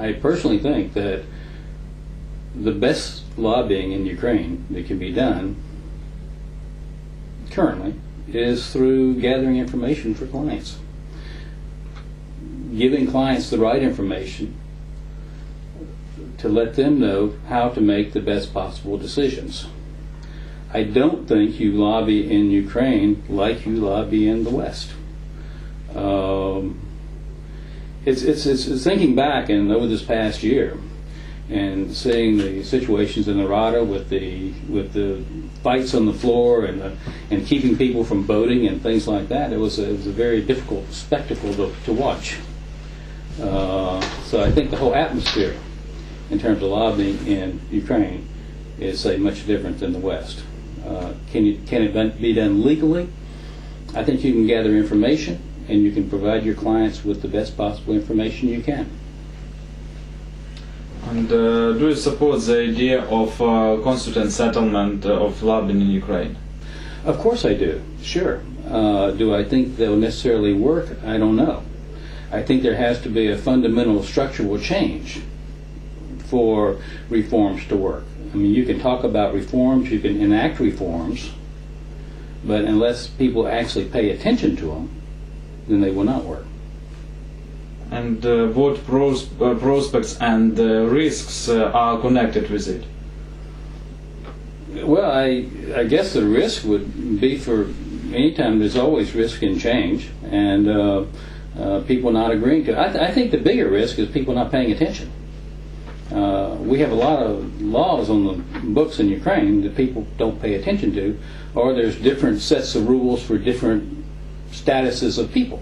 I personally think that the best lobbying in Ukraine that can be done currently is through gathering information for clients. Giving clients the right information to let them know how to make the best possible decisions. I don't think you lobby in Ukraine like you lobby in the West. It's thinking back and over this past year and seeing the situations in Narada with the fights on the floor and keeping people from voting and things like that. It was a very difficult spectacle to watch. So I think the whole atmosphere in terms of lobbying in Ukraine is, say, much different than the West. Can it be done legally? I think you can gather information and you can provide your clients with the best possible information you can. And do you support the idea of constituent settlement of lobbying in Ukraine? Of course I do, sure. Do I think they'll necessarily work? I don't know. I think there has to be a fundamental structural change for reforms to work. I mean, you can talk about reforms, you can enact reforms, but unless people actually pay attention to them, then they will not work. And what prospects and risks are connected with it? Well, I guess the risk would be for anytime there's always risk in change and people not agreeing to it. I think the bigger risk is people not paying attention. We have a lot of laws on the books in Ukraine that people don't pay attention to, or there's different sets of rules for different statuses of people.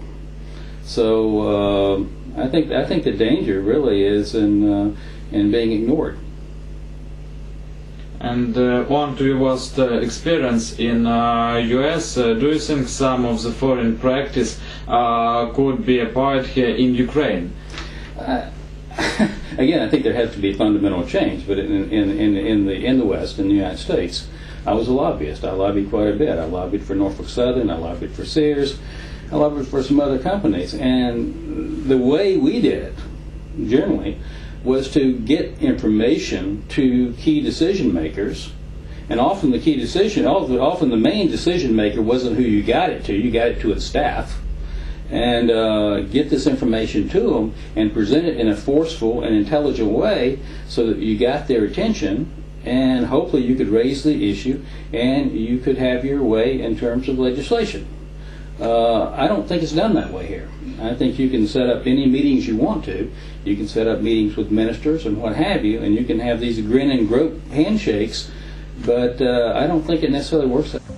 So I think the danger really is in being ignored. And on to your vast experience in US, do you think some of the foreign practice could be applied here in Ukraine? Again, I think there has to be fundamental change, but in the West, in the United States, I was a lobbyist. I lobbied quite a bit. I lobbied for Norfolk Southern. I lobbied for Sears. I lobbied for some other companies. And the way we did it, generally, was to get information to key decision makers. And often often the main decision maker wasn't who you got it to its staff. And get this information to them and present it in a forceful and intelligent way so that you got their attention, and hopefully you could raise the issue and you could have your way in terms of legislation. I don't think it's done that way here. I think you can set up any meetings you want to. You can set up meetings with ministers and what have you, and you can have these grin and grope handshakes, but I don't think it necessarily works that way.